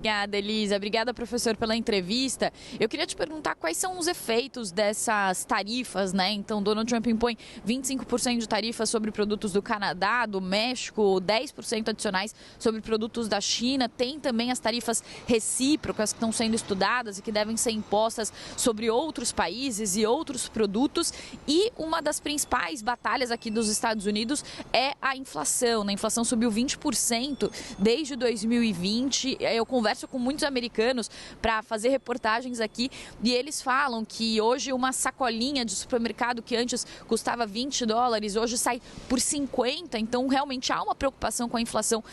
Obrigada, Elisa. Obrigada, professor, pela entrevista. Eu queria te perguntar quais são os efeitos dessas tarifas, né? Então, Donald Trump impõe 25% de tarifas sobre produtos do Canadá, do México, 10% adicionais sobre produtos da China. Tem também as tarifas recíprocas que estão sendo estudadas e que devem ser impostas sobre outros países e outros produtos. E uma das principais batalhas aqui dos Estados Unidos é a inflação, né? A inflação subiu 20% desde 2020. Eu converso com muitos americanos para fazer reportagens aqui e eles falam que hoje uma sacolinha de supermercado que antes custava $20, hoje sai por 50, então realmente há uma preocupação com a inflação.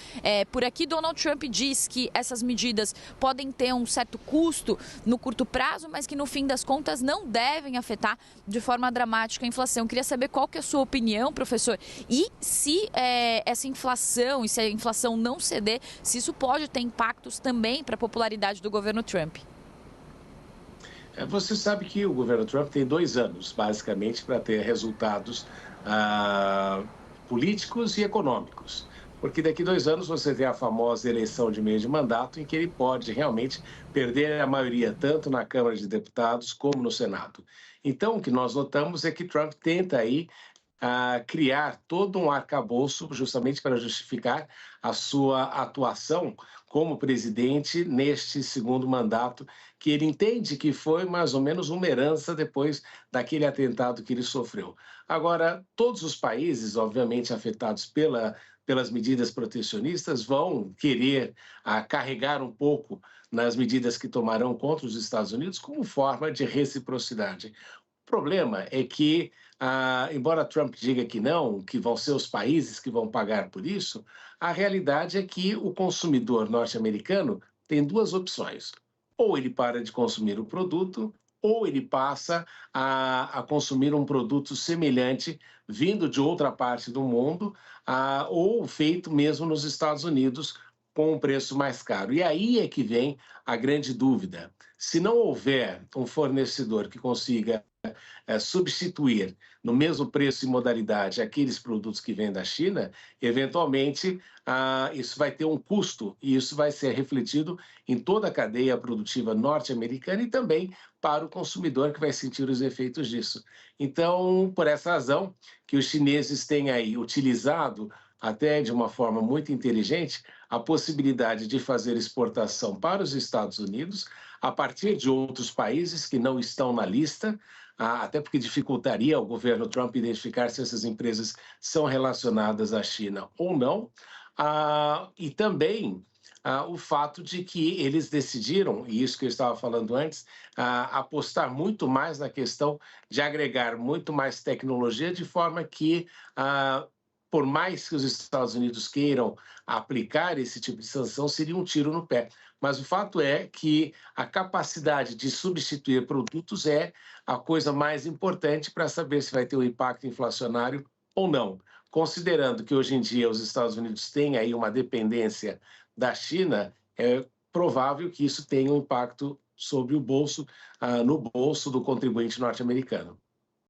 Por aqui, Donald Trump diz que essas medidas podem ter um certo custo no curto prazo, mas que no fim das contas não devem afetar de forma dramática a inflação. Queria saber qual que é a sua opinião, professor, e se essa inflação, e se a inflação não ceder, se isso pode ter impactos também para a popularidade do governo Trump. Você sabe que o governo Trump tem 2 anos, basicamente, para ter resultados políticos e econômicos. Porque daqui 2 anos você tem a famosa eleição de meio de mandato, em que ele pode realmente perder a maioria, tanto na Câmara de Deputados como no Senado. Então, o que nós notamos é que Trump tenta aí criar todo um arcabouço justamente para justificar a sua atuação como presidente neste segundo mandato, que ele entende que foi mais ou menos uma herança depois daquele atentado que ele sofreu. Agora, todos os países, obviamente, afetados pelas medidas protecionistas, vão querer carregar um pouco nas medidas que tomarão contra os Estados Unidos como forma de reciprocidade. O problema é que, embora Trump diga que não, que vão ser os países que vão pagar por isso, a realidade é que o consumidor norte-americano tem duas opções. Ou ele para de consumir o produto, ou ele passa a consumir um produto semelhante vindo de outra parte do mundo, ou feito mesmo nos Estados Unidos com um preço mais caro. E aí é que vem a grande dúvida. Se não houver um fornecedor que consiga substituir no mesmo preço e modalidade aqueles produtos que vêm da China, eventualmente isso vai ter um custo e isso vai ser refletido em toda a cadeia produtiva norte-americana e também para o consumidor que vai sentir os efeitos disso. Então, por essa razão que os chineses têm aí utilizado até de uma forma muito inteligente a possibilidade de fazer exportação para os Estados Unidos a partir de outros países que não estão na lista, até porque dificultaria ao governo Trump identificar se essas empresas são relacionadas à China ou não, e também o fato de que eles decidiram, e isso que eu estava falando antes, apostar muito mais na questão de agregar muito mais tecnologia, de forma que, por mais que os Estados Unidos queiram aplicar esse tipo de sanção, seria um tiro no pé. Mas o fato é que a capacidade de substituir produtos é a coisa mais importante para saber se vai ter um impacto inflacionário ou não. Considerando que hoje em dia os Estados Unidos têm aí uma dependência da China, é provável que isso tenha um impacto sobre o bolso, no bolso do contribuinte norte-americano.